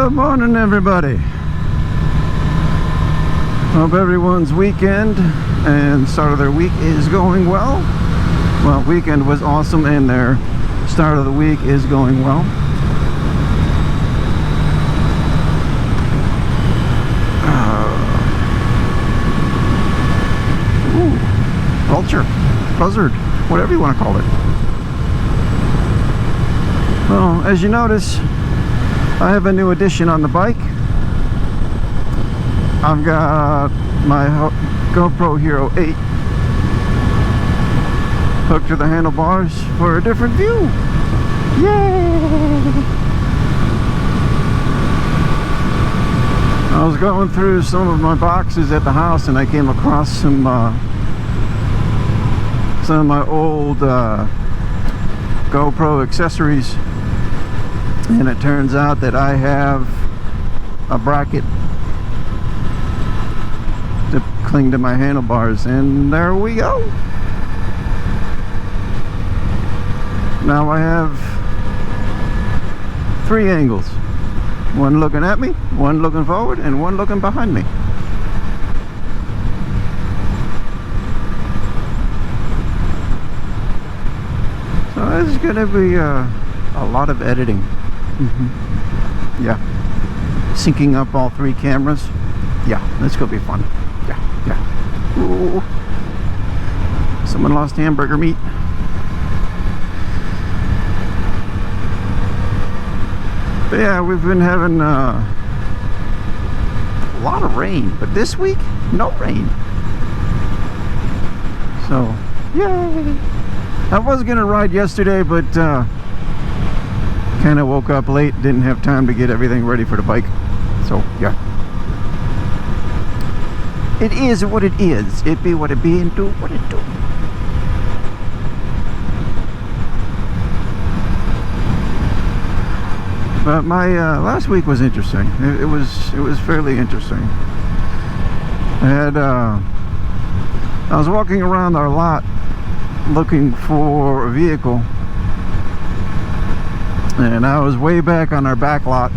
Good morning, everybody. Hope everyone's weekend and start of their week is going well. Well, weekend was awesome and their start of the week is going well. Vulture, buzzard, whatever you want to call it. Well, as you notice, I have a new addition on the bike. I've got my GoPro Hero 8 hooked to the handlebars for a different view. Yay! I was going through some of my boxes at the house and I came across some of my old GoPro accessories, and it turns out that I have a bracket to cling to my handlebars, and there we go. Now I have 3 angles, one looking at me, one looking forward, and one looking behind me. So this is going to be a lot of editing. Yeah, syncing up all 3 cameras. Yeah, that's gonna be fun. Yeah. Ooh. Someone lost hamburger meat. But yeah, we've been having a lot of rain, but this week, no rain. So, yay! I was gonna ride yesterday, but kind of woke up late, didn't have time to get everything ready for the bike. So, yeah. It is what it is. It be what it be and do what it do. But my last week was interesting. It was fairly interesting. I was walking around our lot looking for a vehicle, and I was way back on our back lot,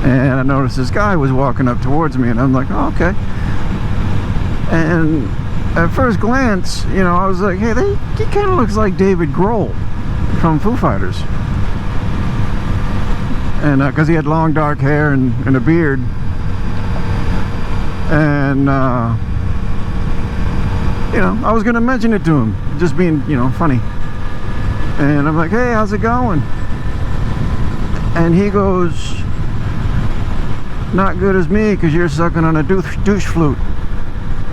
and I noticed this guy was walking up towards me, and I'm like, oh, okay. And at first glance, you know, I was like, hey, he kind of looks like David Grohl from Foo Fighters. And because he had long dark hair and a beard. And you know, I was gonna mention it to him, just being, you know, funny. And I'm like, hey, how's it going? And he goes, not good as me, because you're sucking on a douche flute.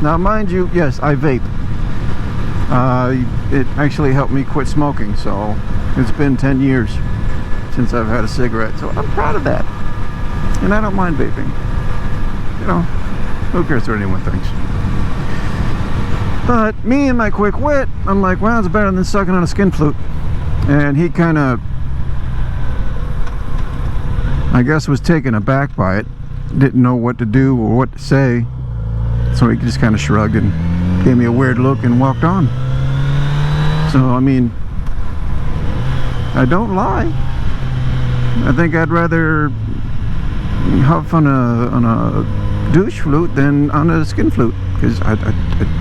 Now, mind you, yes, I vape. It actually helped me quit smoking, so it's been 10 years since I've had a cigarette, so I'm proud of that. And I don't mind vaping. You know, who cares what anyone thinks? But me and my quick wit, I'm like, well, it's better than sucking on a skin flute. And he kind of, I guess, was taken aback by it. Didn't know what to do or what to say. So he just kind of shrugged and gave me a weird look and walked on. So, I mean, I don't lie. I think I'd rather huff on a douche flute than on a skin flute. Because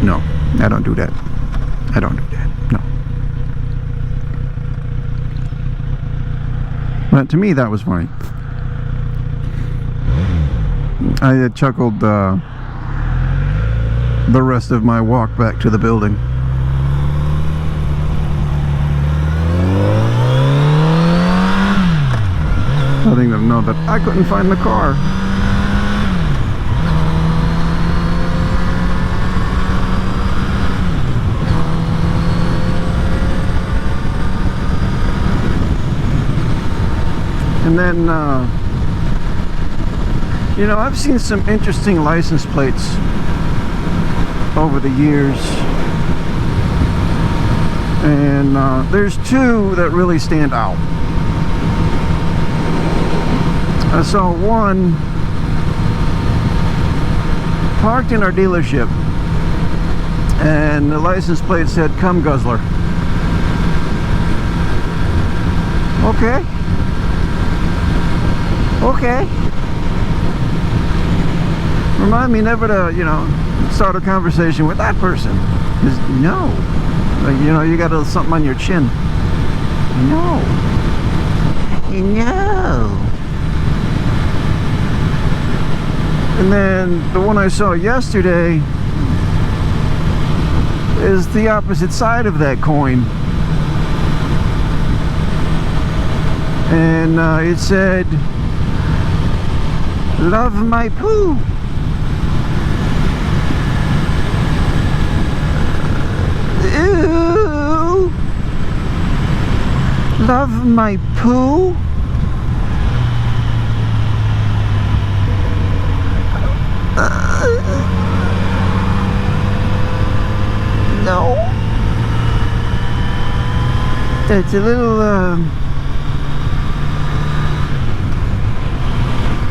no, I don't do that. I don't do that, no. But to me, that was funny. I had chuckled the rest of my walk back to the building. Letting them know that I couldn't find the car. And then, you know, I've seen some interesting license plates over the years. And there's 2 that really stand out. I saw one parked in our dealership, and the license plate said "Cum Guzzler." Okay. Okay. Remind me never to, start a conversation with that person. 'Cause no. Like, you got a little something on your chin. No. No. And then the one I saw yesterday is the opposite side of that coin. And it said, "Love my poo." Ew. Love my poo? No. That's a little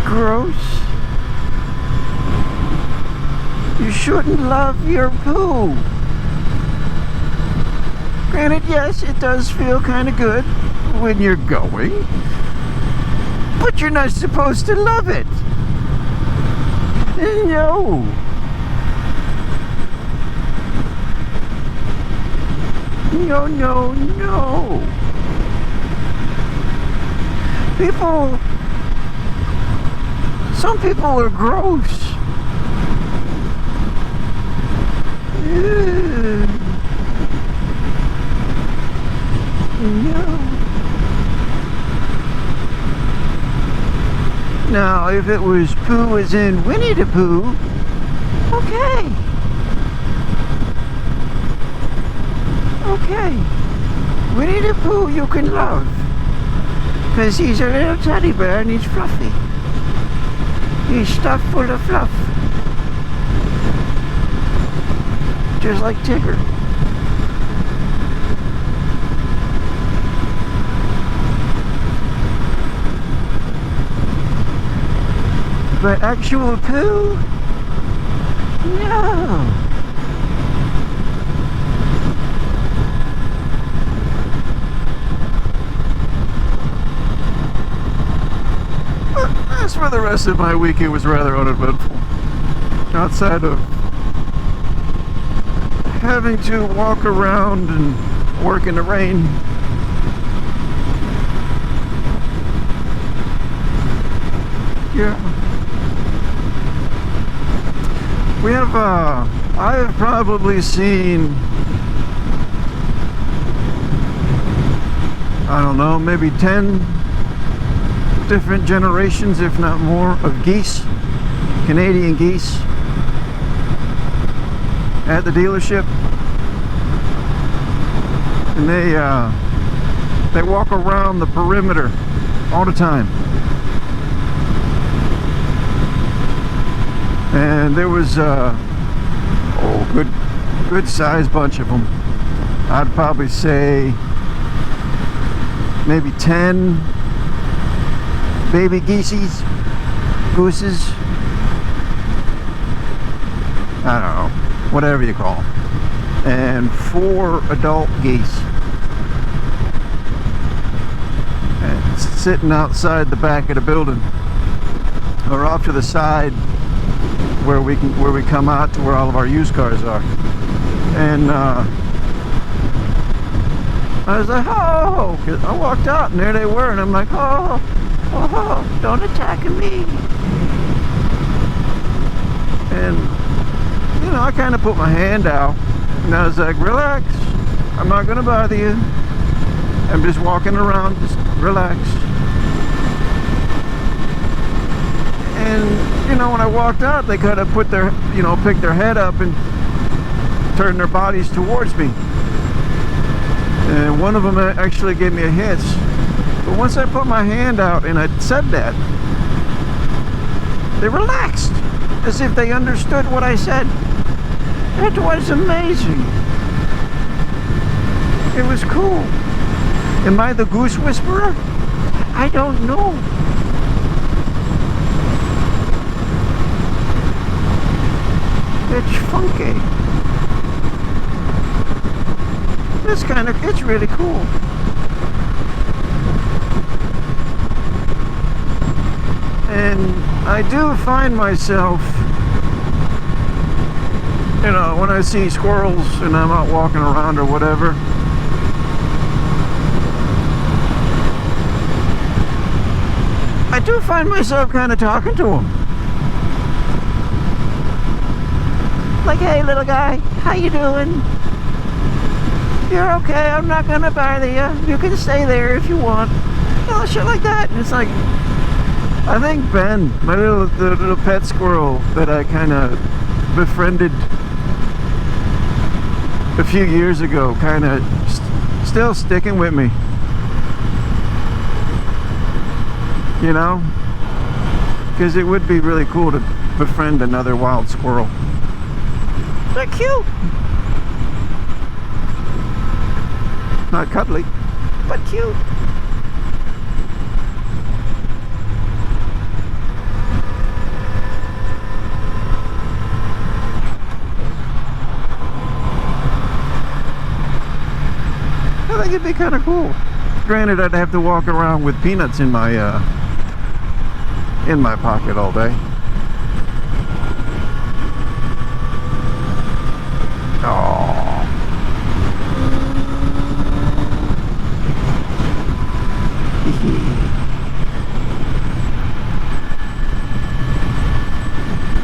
gross. You shouldn't love your poo. Granted, yes, it does feel kind of good when you're going, but you're not supposed to love it. No. No, no, no. Some people are gross. Ew. No. Now, if it was poo as in Winnie the Pooh, okay. Okay. Winnie the Pooh you can love. Because he's a little teddy bear and he's fluffy. He's stuffed full of fluff. Just like Tigger. But actual poo? No. As for the rest of my week, it was rather uneventful. Outside of having to walk around and work in the rain. Yeah. We have, I have probably seen, I don't know, maybe 10 different generations, if not more, of geese, Canadian geese, at the dealership. And they walk around the perimeter all the time. And there was good sized bunch of them. I'd probably say maybe 10 baby gooses, I don't know, whatever you call them, and 4 adult geese, and sitting outside the back of the building, or off to the side where we come out to where all of our used cars are. And I was like, oh, 'cause I walked out and there they were, and I'm like, oh, don't attack me. And I kind of put my hand out and I was like, relax, I'm not gonna bother you, I'm just walking around, just relax. And when I walked out, they kind of put their, picked their head up and turned their bodies towards me. And one of them actually gave me a hiss. But once I put my hand out and I said that, they relaxed, as if they understood what I said. It was amazing. It was cool. Am I the goose whisperer? I don't know. It's funky. It's really cool. And I do find myself, you know, when I see squirrels and I'm out walking around or whatever, I do find myself kind of talking to them. Like, hey little guy, how you doing? You're okay, I'm not gonna bother you. You can stay there if you want. You know, shit like that. And it's like, I think Ben, my little pet squirrel that I kind of befriended a few years ago, kind of still sticking with me. You know? Because it would be really cool to befriend another wild squirrel. They're cute. Not cuddly, but cute. I think it'd be kind of cool. Granted, I'd have to walk around with peanuts in my pocket all day. Oh.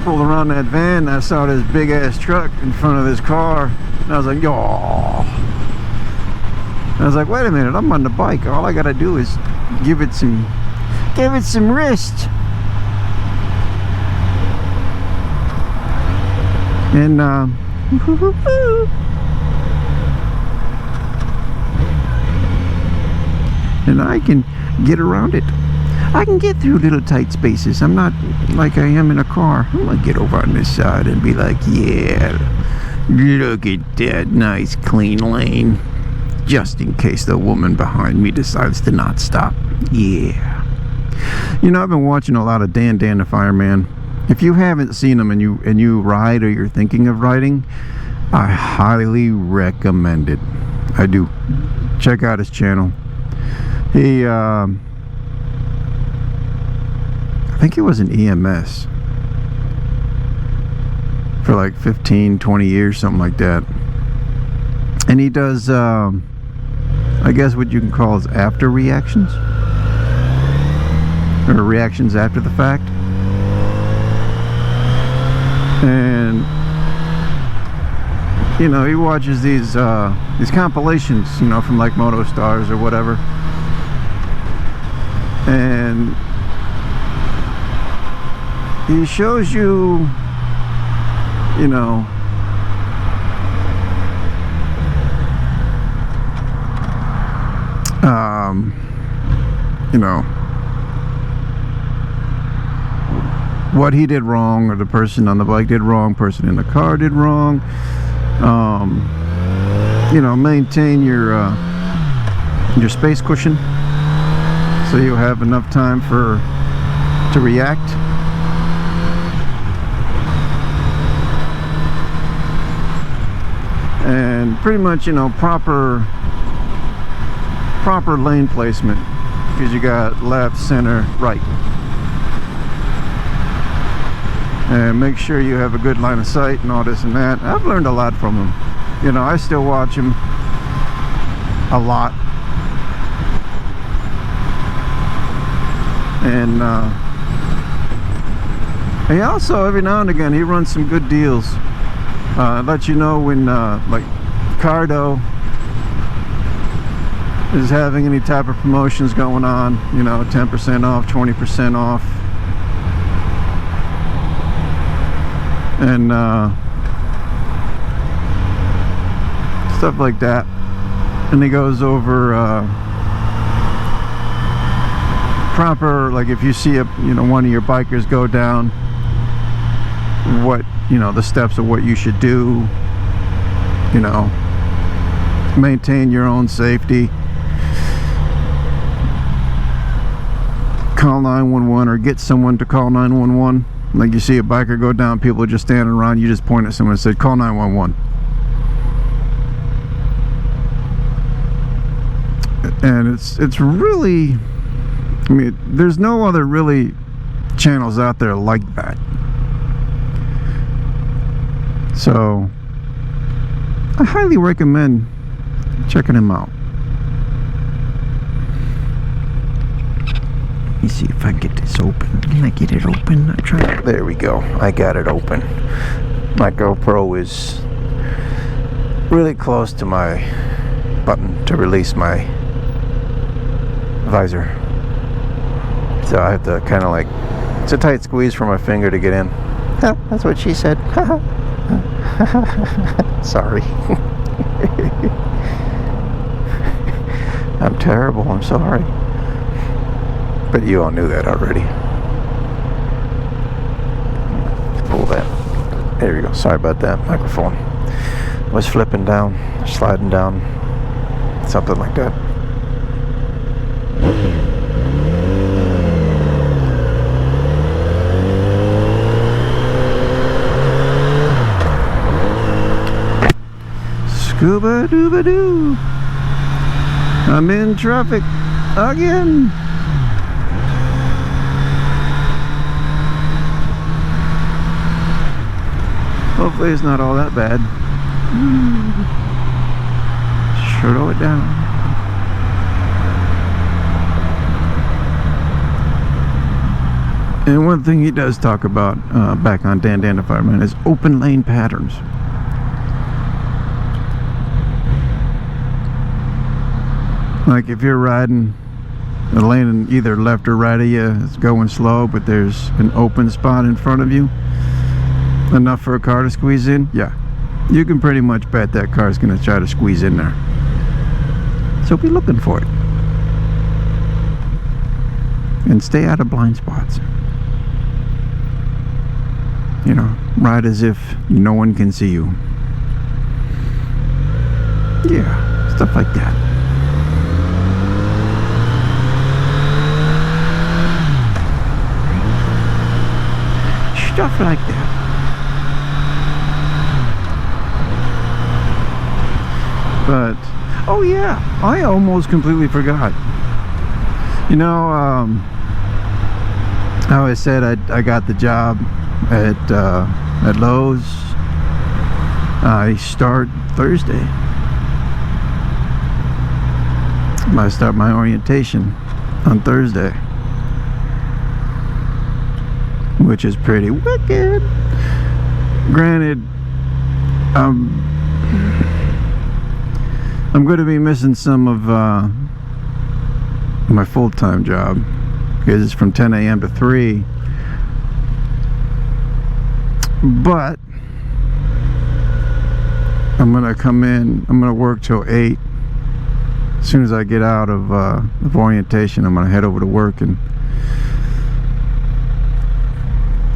Pulled around that van, I saw this big ass truck in front of this car, and I was like, "Yo!" I was like, "Wait a minute, I'm on the bike. All I gotta do is give it some wrist." And and I can get around it. I can get through little tight spaces. I'm not like I am in a car. I'm gonna get over on this side and be like, yeah, look at that nice clean lane. Just in case the woman behind me decides to not stop. Yeah. You know, I've been watching a lot of Dan the Fireman. If you haven't seen him and you ride or you're thinking of riding, I highly recommend it. I do. Check out his channel. He I think he was an EMS for like 15-20 years, something like that. And he does I guess what you can call is after reactions, or reactions after the fact. And you know, he watches these compilations, you know, from like Moto Stars or whatever, and he shows you, you know, what he did wrong, or the person on the bike did wrong, person in the car did wrong. You know, maintain your space cushion so you have enough time to react. And pretty much, you know, proper lane placement, because you got left, center, right, and make sure you have a good line of sight and all this and that. I've learned a lot from him. You know, I still watch him a lot, and he also, every now and again, he runs some good deals. Let you know when like Cardo is having any type of promotions going on, you know, 10% off, 20% off, and stuff like that. And he goes over proper, like if you see one of your bikers go down, what, you know, the steps of what you should do, you know, maintain your own safety, call 911 or get someone to call 911. Like you see a biker go down, people are just standing around, you just point at someone and say, call 911. And it's really, I mean, there's no other really channels out there like that. So I highly recommend checking him out. Let me see if I can get this open. Can I get it open? I'm trying. There we go. I got it open. My GoPro is really close to my button to release my visor. So I have to kind of like, it's a tight squeeze for my finger to get in. That's what she said. Sorry. I'm terrible, I'm sorry. But you all knew that already. Pull that. There you go. Sorry about that. Microphone was flipping down, sliding down, something like that. Scuba dooba doo. I'm in traffic again. Hopefully it's not all that bad. Slow it down. And one thing he does talk about back on Dan the Fireman is open lane patterns. Like if you're riding the lane either left or right of you, it's going slow, but there's an open spot in front of you, enough for a car to squeeze in, yeah, you can pretty much bet that car's going to try to squeeze in there. So be looking for it. And stay out of blind spots. You know, ride as if no one can see you. Yeah, stuff like that. Stuff like that. But, oh yeah, I almost completely forgot. You know, how I said I got the job at Lowe's. I start Thursday. I start my orientation on Thursday, which is pretty wicked. Granted, I'm going to be missing some of my full-time job because it's from 10 a.m. to 3. But I'm going to come in, I'm going to work till 8. As soon as I get out of orientation, I'm going to head over to work and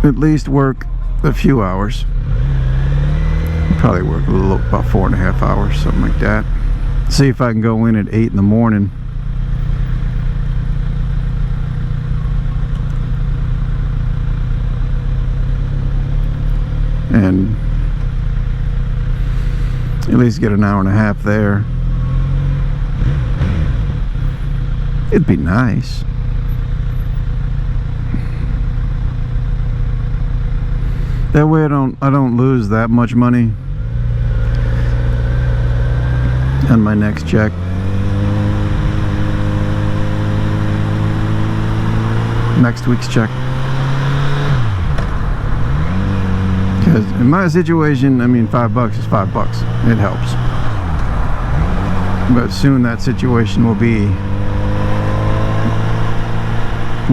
at least work a few hours. Probably work a little, about 4.5 hours, something like that. See if I can go in at 8 in the morning. And at least get an hour and a half there. It'd be nice. That way I don't lose that much money on my next check. Next week's check. Because in my situation, I mean, $5 is $5. It helps. But soon that situation will be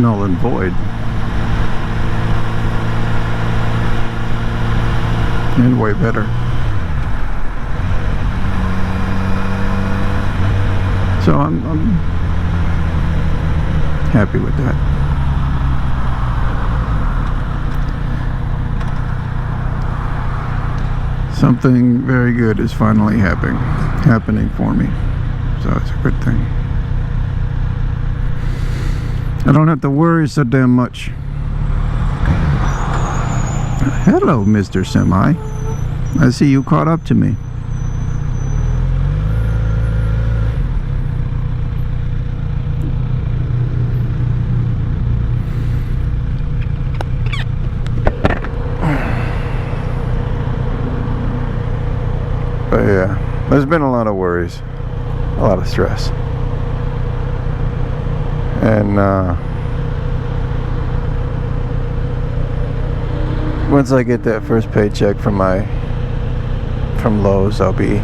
null and void. And way better. So I'm happy with that. Something very good is finally happening for me. So it's a good thing. I don't have to worry so damn much. Hello, Mr. Semi. I see you caught up to me. There's been a lot of worries, a lot of stress, and once I get that first paycheck from Lowe's, I'll be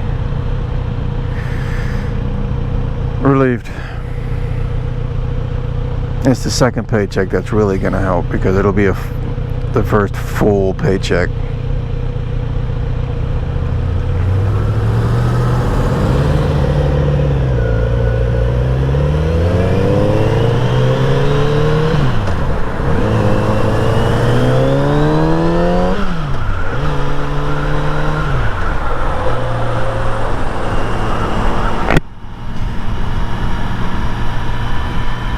relieved. It's the second paycheck that's really gonna help, because it'll be the first full paycheck.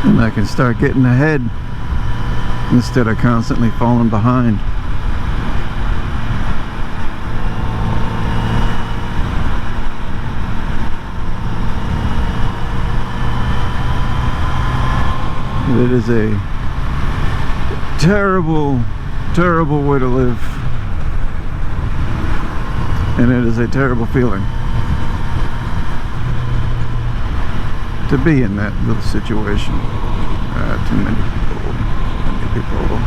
And I can start getting ahead instead of constantly falling behind. It is a terrible, terrible way to live, and it is a terrible feeling to be in that little situation. Too many people.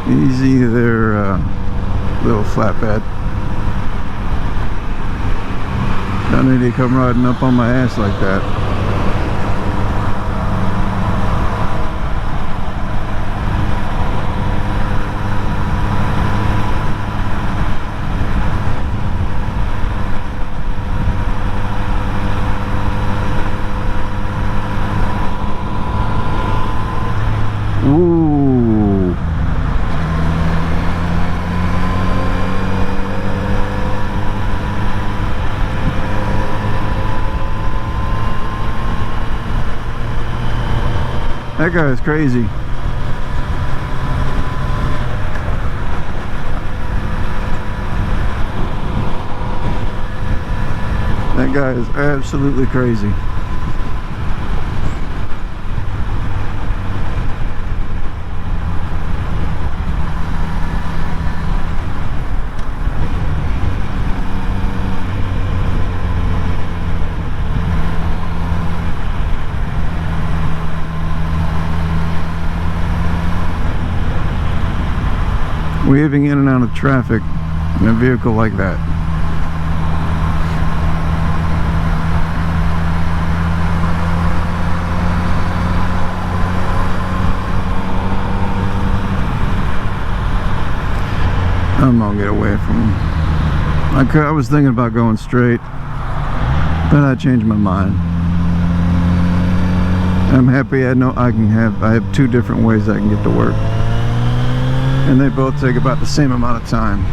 Easy there, little flatbed. Don't need to come riding up on my ass like that. Ooh. That guy is crazy. That guy is absolutely crazy. Weaving in and out of traffic in a vehicle like that. I'm gonna get away from him. I was thinking about going straight, but I changed my mind. I'm happy I have two different ways I can get to work, and they both take about the same amount of time.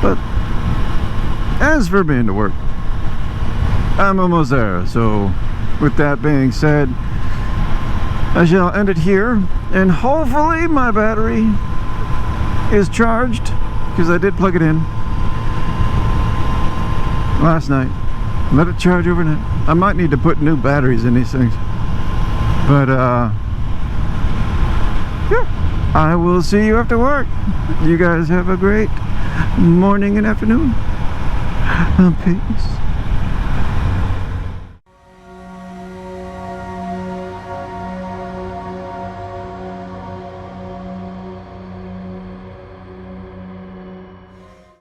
But as for being to work, I'm almost there. So with that being said, I shall end it here, and hopefully my battery is charged, because I did plug it in last night. Let it charge overnight. I might need to put new batteries in these things, but yeah, I will see you after work. You guys have a great morning and afternoon. Peace.